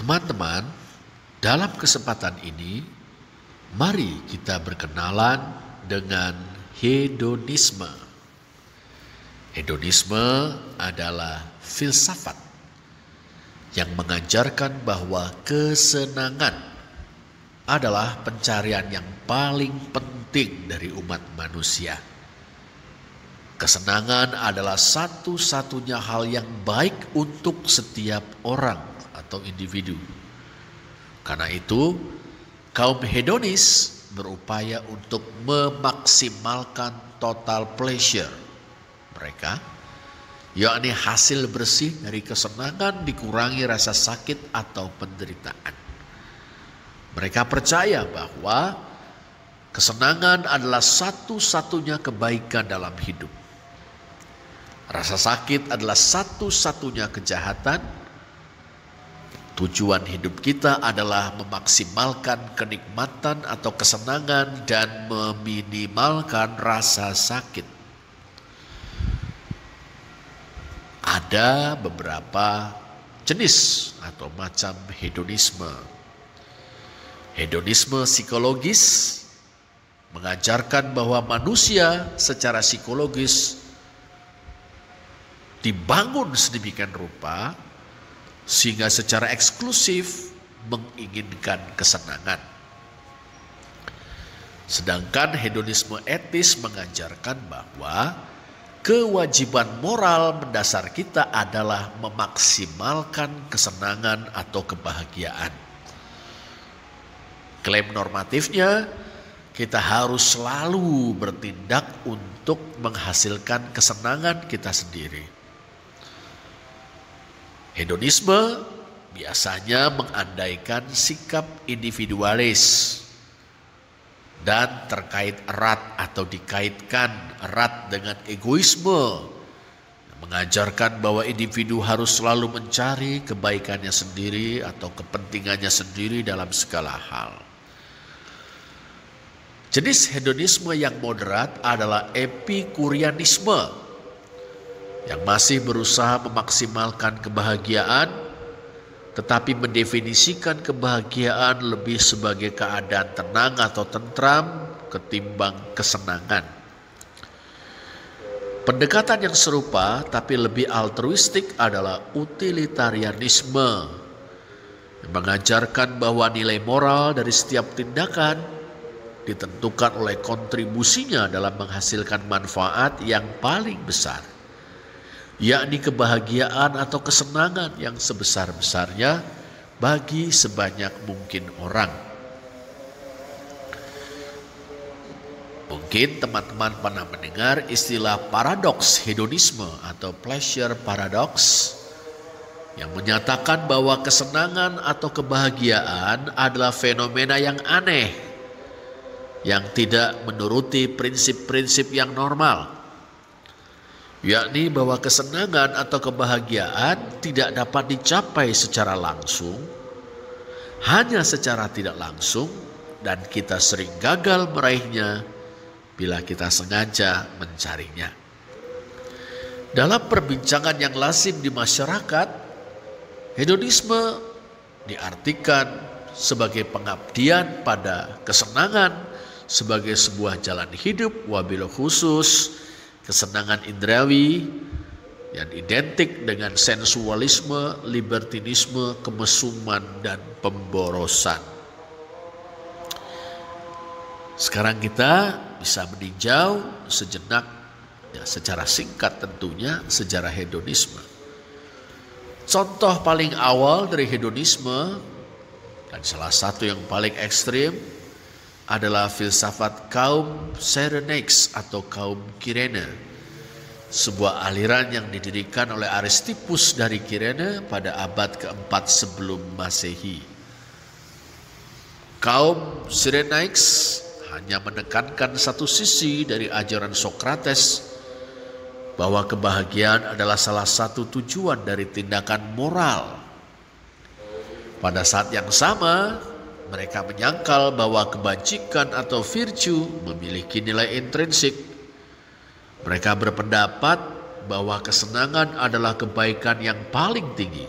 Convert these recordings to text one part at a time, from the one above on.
Teman-teman, dalam kesempatan ini, mari kita berkenalan dengan hedonisme. Hedonisme adalah filsafat yang mengajarkan bahwa kesenangan adalah pencarian yang paling penting dari umat manusia. Kesenangan adalah satu-satunya hal yang baik untuk setiap orang atau individu. Karena itu, kaum hedonis berupaya untuk memaksimalkan total pleasure mereka, yakni hasil bersih dari kesenangan dikurangi rasa sakit atau penderitaan. Mereka percaya bahwa kesenangan adalah satu-satunya kebaikan dalam hidup. Rasa sakit adalah satu-satunya kejahatan. Tujuan hidup kita adalah memaksimalkan kenikmatan atau kesenangan dan meminimalkan rasa sakit. Ada beberapa jenis atau macam hedonisme. Hedonisme psikologis mengajarkan bahwa manusia secara psikologis dibangun sedemikian rupa sehingga secara eksklusif menginginkan kesenangan. Sedangkan hedonisme etis mengajarkan bahwa kewajiban moral mendasar kita adalah memaksimalkan kesenangan atau kebahagiaan. Klaim normatifnya, kita harus selalu bertindak untuk menghasilkan kesenangan kita sendiri. Hedonisme biasanya mengandaikan sikap individualis dan terkait erat atau dikaitkan erat dengan egoisme, mengajarkan bahwa individu harus selalu mencari kebaikannya sendiri atau kepentingannya sendiri dalam segala hal. Jenis hedonisme yang moderat adalah epikurianisme yang masih berusaha memaksimalkan kebahagiaan, tetapi mendefinisikan kebahagiaan lebih sebagai keadaan tenang atau tentram ketimbang kesenangan. Pendekatan yang serupa tapi lebih altruistik adalah utilitarianisme yang mengajarkan bahwa nilai moral dari setiap tindakan ditentukan oleh kontribusinya dalam menghasilkan manfaat yang paling besar, yakni kebahagiaan atau kesenangan yang sebesar-besarnya bagi sebanyak mungkin orang. Mungkin teman-teman pernah mendengar istilah paradoks hedonisme atau pleasure paradox yang menyatakan bahwa kesenangan atau kebahagiaan adalah fenomena yang aneh yang tidak menuruti prinsip-prinsip yang normal, yakni bahwa kesenangan atau kebahagiaan tidak dapat dicapai secara langsung, hanya secara tidak langsung, dan kita sering gagal meraihnya bila kita sengaja mencarinya. Dalam perbincangan yang lazim di masyarakat, hedonisme diartikan sebagai pengabdian pada kesenangan sebagai sebuah jalan hidup, wabil khusus kesenangan indrawi yang identik dengan sensualisme, libertinisme, kemesuman, dan pemborosan. Sekarang kita bisa meninjau sejenak, ya, secara singkat tentunya, sejarah hedonisme. Contoh paling awal dari hedonisme dan salah satu yang paling ekstrim adalah filsafat kaum Cyrenaics atau kaum Kirene, sebuah aliran yang didirikan oleh Aristippus dari Kirene pada abad keempat sebelum Masehi. Kaum Cyrenaics hanya menekankan satu sisi dari ajaran Socrates, bahwa kebahagiaan adalah salah satu tujuan dari tindakan moral. Pada saat yang sama, mereka menyangkal bahwa kebajikan atau virtue memiliki nilai intrinsik. Mereka berpendapat bahwa kesenangan adalah kebaikan yang paling tinggi.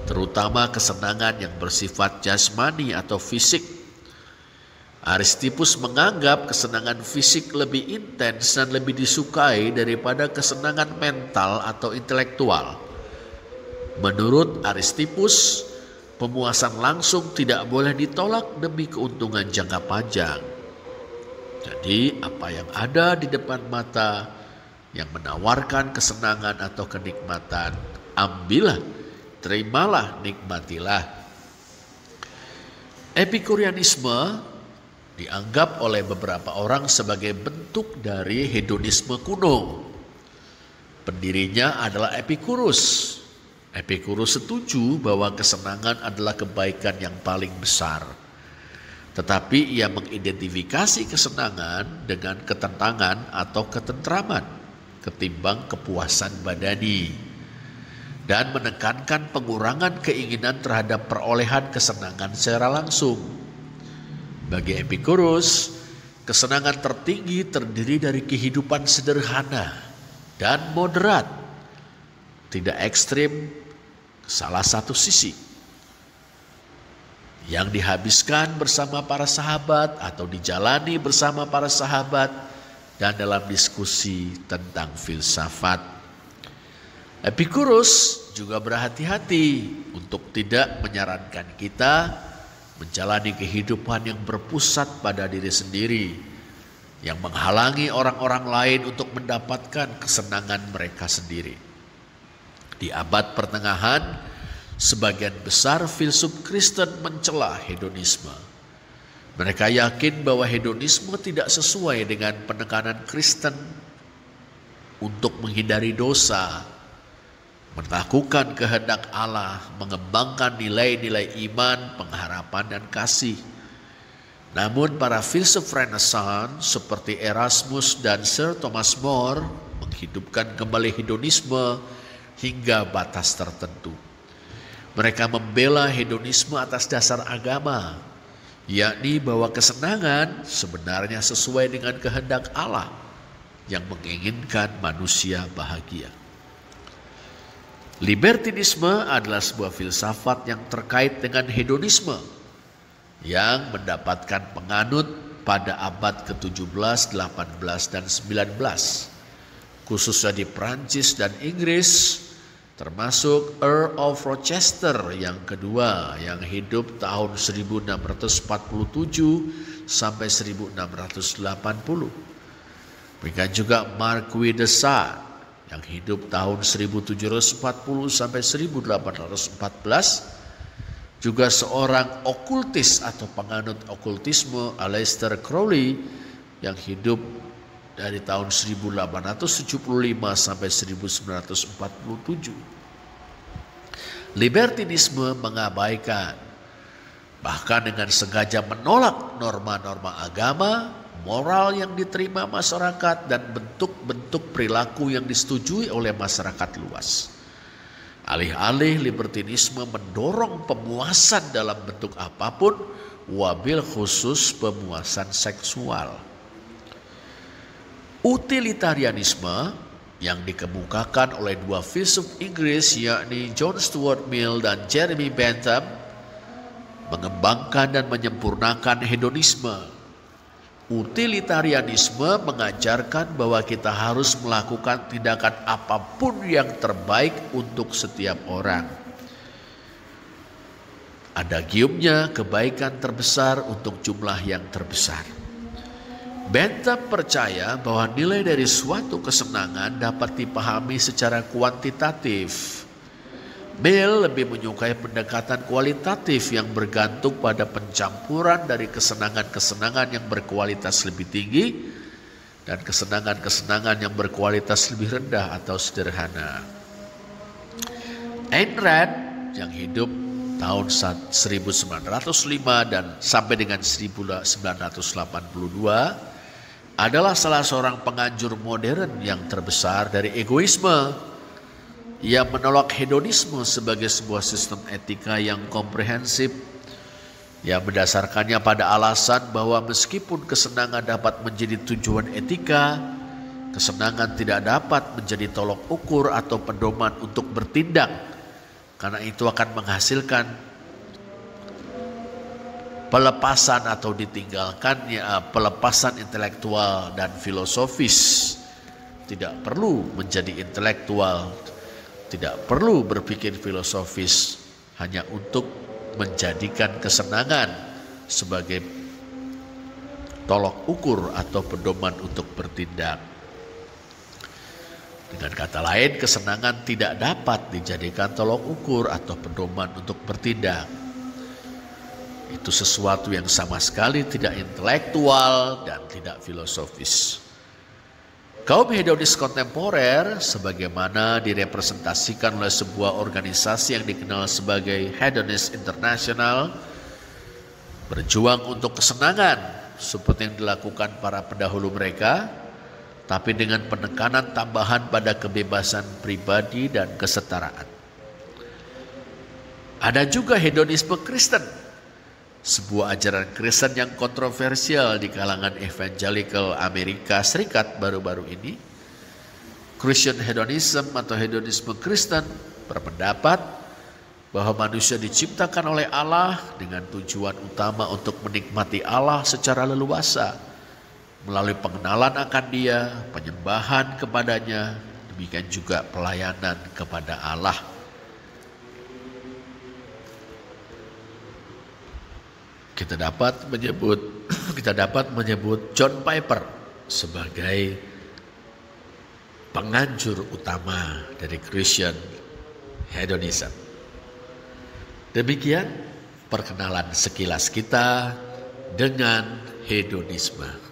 terutama kesenangan yang bersifat jasmani atau fisik. Aristippus menganggap kesenangan fisik lebih intens dan lebih disukai daripada kesenangan mental atau intelektual. Menurut Aristippus, pemuasan langsung tidak boleh ditolak demi keuntungan jangka panjang. Jadi apa yang ada di depan mata yang menawarkan kesenangan atau kenikmatan, ambillah, terimalah, nikmatilah. Epikurianisme dianggap oleh beberapa orang sebagai bentuk dari hedonisme kuno. Pendirinya adalah Epikurus. Epikurus setuju bahwa kesenangan adalah kebaikan yang paling besar. Tetapi ia mengidentifikasi kesenangan dengan ketenangan atau ketentraman ketimbang kepuasan badani, dan menekankan pengurangan keinginan terhadap perolehan kesenangan secara langsung. Bagi Epikurus, kesenangan tertinggi terdiri dari kehidupan sederhana dan moderat, tidak ekstrim ke salah satu sisi, yang dihabiskan bersama para sahabat atau dijalani bersama para sahabat dan dalam diskusi tentang filsafat. Epikurus juga berhati-hati untuk tidak menyarankan kita menjalani kehidupan yang berpusat pada diri sendiri, yang menghalangi orang-orang lain untuk mendapatkan kesenangan mereka sendiri. Di abad pertengahan, sebagian besar filsuf Kristen mencela hedonisme. Mereka yakin bahwa hedonisme tidak sesuai dengan penekanan Kristen untuk menghindari dosa, melakukan kehendak Allah, mengembangkan nilai-nilai iman, pengharapan, dan kasih. Namun para filsuf Renaissance seperti Erasmus dan Sir Thomas More menghidupkan kembali hedonisme hingga batas tertentu. Mereka membela hedonisme atas dasar agama, yakni bahwa kesenangan sebenarnya sesuai dengan kehendak Allah yang menginginkan manusia bahagia. Libertinisme adalah sebuah filsafat yang terkait dengan hedonisme yang mendapatkan penganut pada abad ke-17, 18, dan 19, khususnya di Prancis dan Inggris, termasuk Earl of Rochester yang kedua yang hidup tahun 1647 sampai 1680. Demikian juga Marquis de Sade yang hidup tahun 1740 sampai 1814, juga seorang okultis atau penganut okultisme Aleister Crowley yang hidup dari tahun 1875 sampai 1947. Libertinisme mengabaikan, bahkan dengan sengaja menolak norma-norma agama, moral yang diterima masyarakat, dan bentuk-bentuk perilaku yang disetujui oleh masyarakat luas. Alih-alih libertinisme mendorong pemuasan dalam bentuk apapun, wabil khusus pemuasan seksual. Utilitarianisme yang dikemukakan oleh dua filsuf Inggris, yakni John Stuart Mill dan Jeremy Bentham, mengembangkan dan menyempurnakan hedonisme. Utilitarianisme mengajarkan bahwa kita harus melakukan tindakan apapun yang terbaik untuk setiap orang. Adagiumnya, kebaikan terbesar untuk jumlah yang terbesar. Bentham percaya bahwa nilai dari suatu kesenangan dapat dipahami secara kuantitatif. Mill lebih menyukai pendekatan kualitatif yang bergantung pada pencampuran dari kesenangan-kesenangan yang berkualitas lebih tinggi dan kesenangan-kesenangan yang berkualitas lebih rendah atau sederhana. Ayn Rand yang hidup tahun 1905 dan sampai dengan 1982 adalah salah seorang penganjur modern yang terbesar dari egoisme. Ia menolak hedonisme sebagai sebuah sistem etika yang komprehensif yang mendasarkannya pada alasan bahwa meskipun kesenangan dapat menjadi tujuan etika, kesenangan tidak dapat menjadi tolok ukur atau pedoman untuk bertindak Karena itu akan menghasilkan pelepasan atau ditinggalkannya pelepasan intelektual dan filosofis. Tidak perlu menjadi intelektual, tidak perlu berpikir filosofis hanya untuk menjadikan kesenangan sebagai tolok ukur atau pedoman untuk bertindak. Dengan kata lain, kesenangan tidak dapat dijadikan tolok ukur atau pedoman untuk bertindak. Itu sesuatu yang sama sekali tidak intelektual dan tidak filosofis. Kaum hedonis kontemporer sebagaimana direpresentasikan oleh sebuah organisasi yang dikenal sebagai Hedonist International berjuang untuk kesenangan seperti yang dilakukan para pendahulu mereka, tapi dengan penekanan tambahan pada kebebasan pribadi dan kesetaraan. Ada juga hedonisme Kristen, sebuah ajaran Kristen yang kontroversial di kalangan evangelical Amerika Serikat baru-baru ini. Christian hedonism atau hedonisme Kristen berpendapat bahwa manusia diciptakan oleh Allah dengan tujuan utama untuk menikmati Allah secara leluasa melalui pengenalan akan Dia, penyembahan kepadanya, demikian juga pelayanan kepada Allah. Kita dapat menyebut John Piper sebagai penganjur utama dari Christian hedonism. Demikian perkenalan sekilas kita dengan hedonisme.